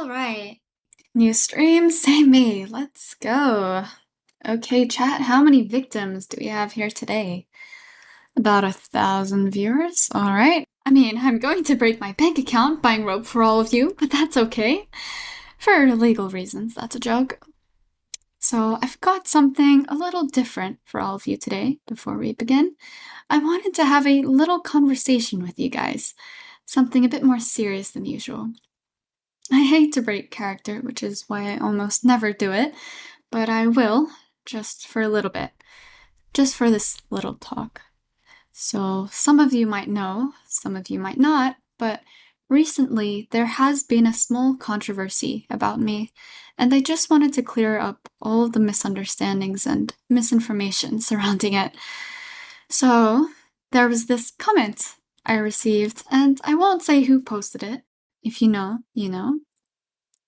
Alright. New stream, same me. Let's go. Okay, chat, how many victims do we have here today? About 1,000 viewers? Alright. I mean, I'm going to break my bank account buying rope for all of you, but that's okay. For legal reasons, that's a joke. So I've got something a little different for all of you today. Before we begin, I wanted to have a little conversation with you guys. Something a bit more serious than usual. I hate to break character, which is why I almost never do it, but I will, just for a little bit. Just for this little talk. So some of you might know, some of you might not, but recently there has been a small controversy about me, and I just wanted to clear up all of the misunderstandings and misinformation surrounding it. So there was this comment I received, and I won't say who posted it. If you know, you know.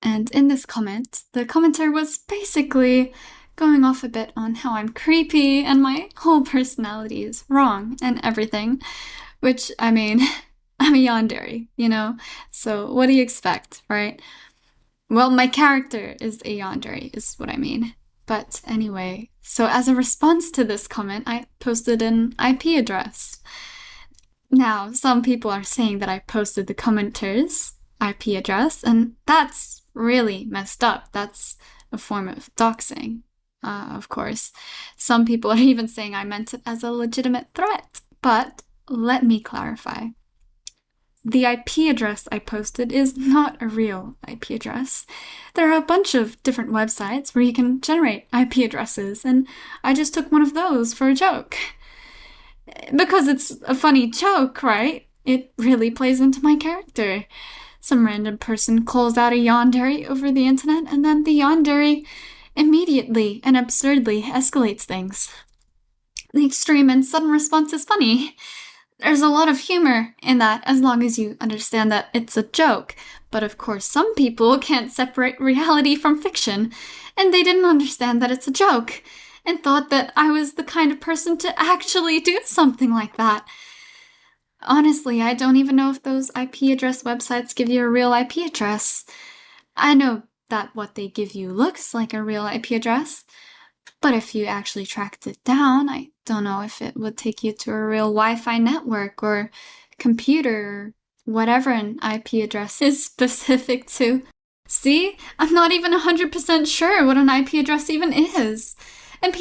And in this comment, the commenter was basically going off a bit on how I'm creepy and my whole personality is wrong and everything. Which, I mean, I'm a Yandere, you know? So what do you expect, right? Well, my character is a Yandere, is what I mean. But anyway, so as a response to this comment, I posted an IP address. Now, some people are saying that I posted the commenter's IP address, and that's really messed up. That's a form of doxing, of course. Some people are even saying I meant it as a legitimate threat. But let me clarify. The IP address I posted is not a real IP address. There are a bunch of different websites where you can generate IP addresses, and I just took one of those for a joke. Because it's a funny joke, right? It really plays into my character. Some random person calls out a Yandere over the internet, and then the Yandere immediately and absurdly escalates things. The extreme and sudden response is funny. There's a lot of humor in that, as long as you understand that it's a joke. But of course, some people can't separate reality from fiction, and they didn't understand that it's a joke, and thought that I was the kind of person to actually do something like that. Honestly, I don't even know if those IP address websites give you a real IP address. I know that what they give you looks like a real IP address, but if you actually tracked it down, I don't know if it would take you to a real Wi-Fi network or computer or whatever an IP address is specific to. See? I'm not even 100% sure what an IP address even is. And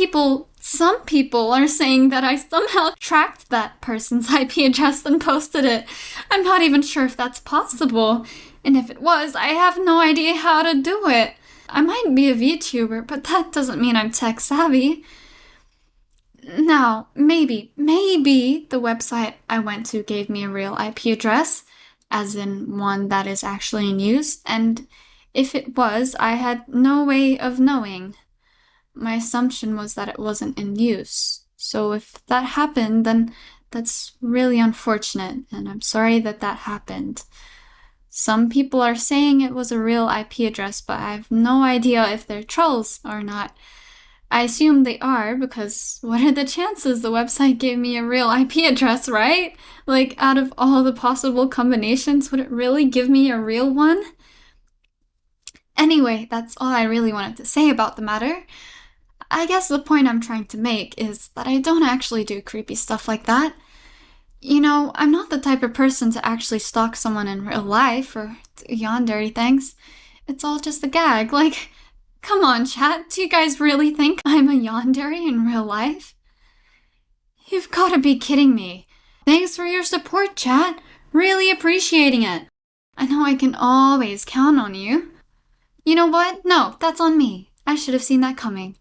some people are saying that I somehow tracked that person's IP address and posted it. I'm not even sure if that's possible. And if it was, I have no idea how to do it. I might be a VTuber, but that doesn't mean I'm tech savvy. Now, maybe the website I went to gave me a real IP address, as in one that is actually in use, and if it was, I had no way of knowing. My assumption was that it wasn't in use. So if that happened, then that's really unfortunate, and I'm sorry that that happened. Some people are saying it was a real IP address, but I have no idea if they're trolls or not. I assume they are, because what are the chances the website gave me a real IP address, right? Like, out of all the possible combinations, would it really give me a real one? Anyway, that's all I really wanted to say about the matter. I guess the point I'm trying to make is that I don't actually do creepy stuff like that. You know, I'm not the type of person to actually stalk someone in real life or do yandere things. It's all just a gag. Like, come on, chat, do you guys really think I'm a yandere in real life? You've gotta be kidding me. Thanks for your support, chat. Really appreciating it. I know I can always count on you. You know what? No, that's on me. I should have seen that coming.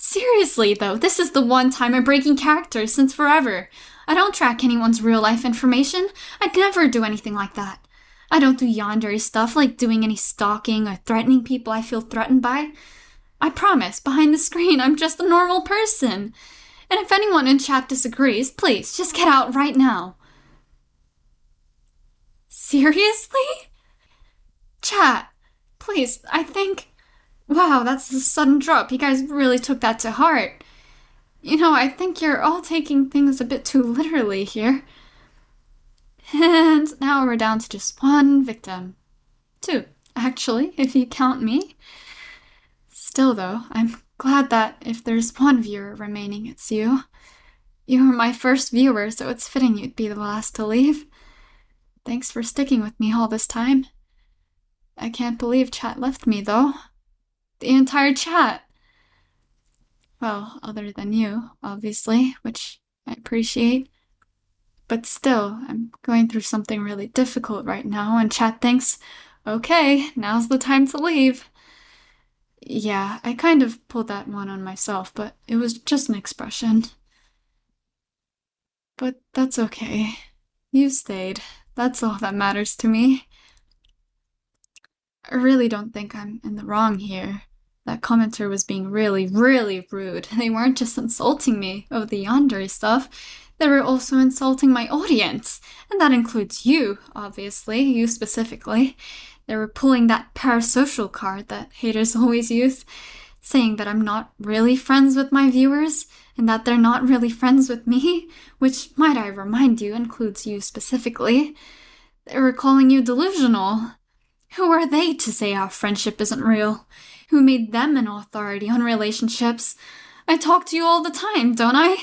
Seriously, though, this is the one time I'm breaking character since forever. I don't track anyone's real-life information. I'd never do anything like that. I don't do yandere stuff like doing any stalking or threatening people I feel threatened by. I promise, behind the screen, I'm just a normal person. And if anyone in chat disagrees, please, just get out right now. Seriously? Chat, please, I think... Wow, that's a sudden drop. You guys really took that to heart. You know, I think you're all taking things a bit too literally here. And now we're down to just one victim. Two, actually, if you count me. Still, though, I'm glad that if there's one viewer remaining, it's you. You were my first viewer, so it's fitting you'd be the last to leave. Thanks for sticking with me all this time. I can't believe chat left me, though. The entire chat. Well, other than you, obviously, which I appreciate. But still, I'm going through something really difficult right now, and chat thinks, okay, now's the time to leave. Yeah, I kind of pulled that one on myself, but it was just an expression. But that's okay. You stayed. That's all that matters to me. I really don't think I'm in the wrong here. That commenter was being really, really rude. They weren't just insulting me over the Yandere stuff, they were also insulting my audience. And that includes you, obviously, you specifically. They were pulling that parasocial card that haters always use, saying that I'm not really friends with my viewers, and that they're not really friends with me, which, might I remind you, includes you specifically. They were calling you delusional. Who are they to say our friendship isn't real? Who made them an authority on relationships? I talk to you all the time, don't I?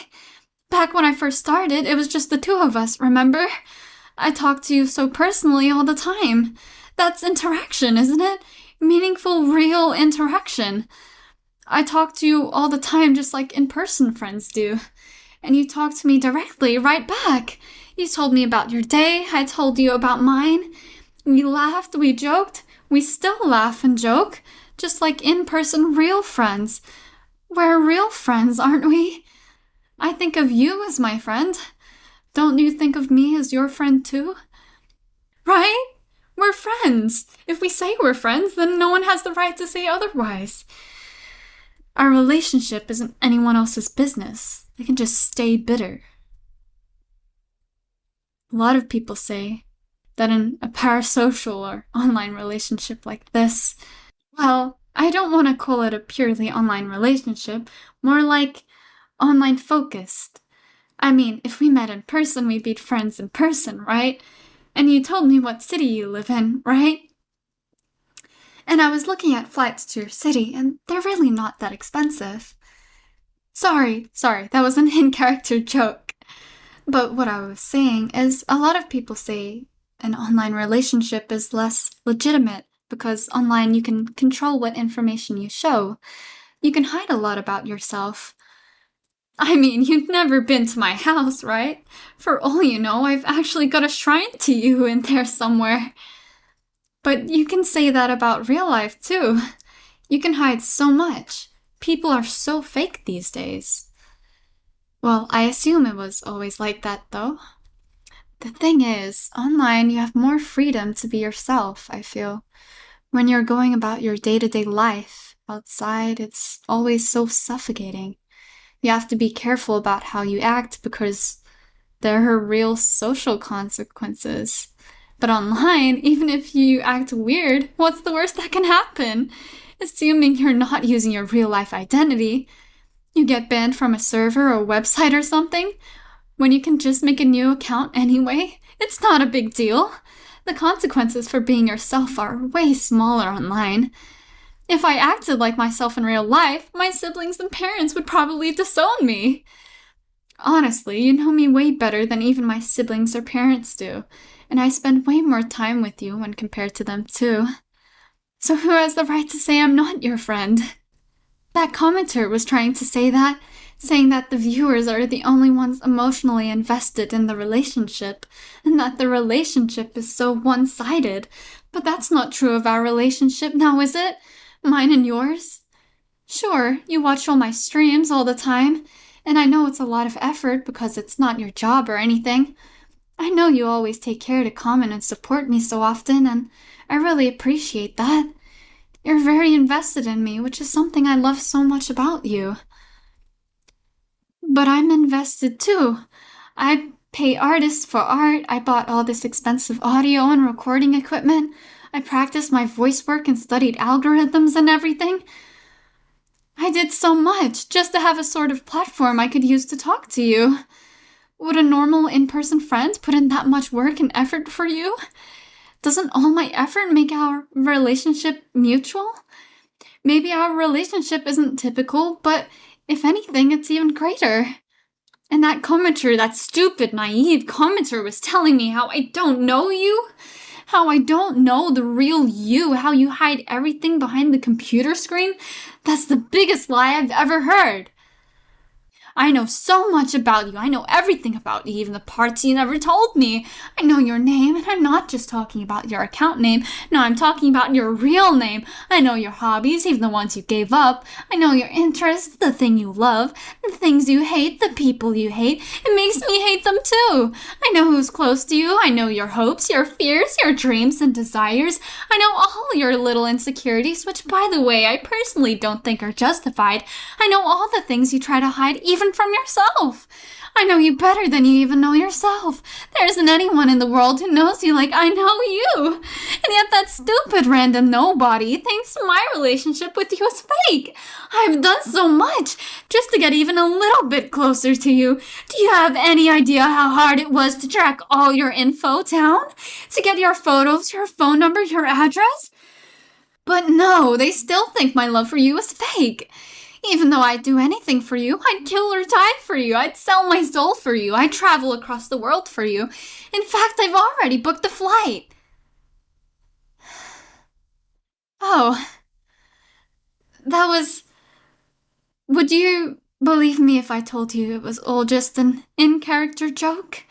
Back when I first started, it was just the two of us, remember? I talk to you so personally all the time. That's interaction, isn't it? Meaningful, real interaction. I talk to you all the time just like in-person friends do. And you talk to me directly right back. You told me about your day, I told you about mine. We laughed, we joked, we still laugh and joke, just like in-person real friends. We're real friends, aren't we? I think of you as my friend. Don't you think of me as your friend too? Right? We're friends. If we say we're friends, then no one has the right to say otherwise. Our relationship isn't anyone else's business. They can just stay bitter. A lot of people say that in a parasocial or online relationship like this, well, I don't want to call it a purely online relationship, more like online focused. I mean, if we met in person, we'd be friends in person, right? And you told me what city you live in, right? And I was looking at flights to your city, and they're really not that expensive. Sorry, that was an in-character joke. But what I was saying is, a lot of people say an online relationship is less legitimate because online you can control what information you show. You can hide a lot about yourself. I mean, you've never been to my house, right? For all you know, I've actually got a shrine to you in there somewhere. But you can say that about real life, too. You can hide so much. People are so fake these days. Well, I assume it was always like that, though. The thing is, online you have more freedom to be yourself, I feel. When you're going about your day-to-day life, outside, it's always so suffocating. You have to be careful about how you act because there are real social consequences. But online, even if you act weird, what's the worst that can happen? Assuming you're not using your real-life identity. You get banned from a server or website or something, when you can just make a new account anyway. It's not a big deal. The consequences for being yourself are way smaller online. If I acted like myself in real life, my siblings and parents would probably disown me. Honestly, you know me way better than even my siblings or parents do, and I spend way more time with you when compared to them too. So who has the right to say I'm not your friend? That commenter was trying to say that, saying that the viewers are the only ones emotionally invested in the relationship, and that the relationship is so one-sided. But that's not true of our relationship now, is it? Mine and yours? Sure, you watch all my streams all the time, and I know it's a lot of effort because it's not your job or anything. I know you always take care to comment and support me so often, and I really appreciate that. You're very invested in me, which is something I love so much about you. But I'm invested too. I pay artists for art, I bought all this expensive audio and recording equipment, I practiced my voice work and studied algorithms and everything. I did so much just to have a sort of platform I could use to talk to you. Would a normal in-person friend put in that much work and effort for you? Doesn't all my effort make our relationship mutual? Maybe our relationship isn't typical, but if anything, it's even greater. And that commenter, that stupid, naive commenter was telling me how I don't know you, how I don't know the real you, how you hide everything behind the computer screen. That's the biggest lie I've ever heard. I know so much about you. I know everything about you, even the parts you never told me. I know your name, and I'm not just talking about your account name. No, I'm talking about your real name. I know your hobbies, even the ones you gave up. I know your interests, the thing you love, the things you hate, the people you hate. It makes me hate them too. I know who's close to you. I know your hopes, your fears, your dreams and desires. I know all your little insecurities, which, by the way, I personally don't think are justified. I know all the things you try to hide, even from yourself. I know you better than you even know yourself. There isn't anyone in the world who knows you like I know you. And yet that stupid random nobody thinks my relationship with you is fake. I've done so much just to get even a little bit closer to you. Do you have any idea how hard it was to track all your info down? To get your photos, your phone number, your address? But no, they still think my love for you is fake. Even though I'd do anything for you, I'd kill or die for you, I'd sell my soul for you, I'd travel across the world for you. In fact, I've already booked the flight. Oh, that was... Would you believe me if I told you it was all just an in-character joke?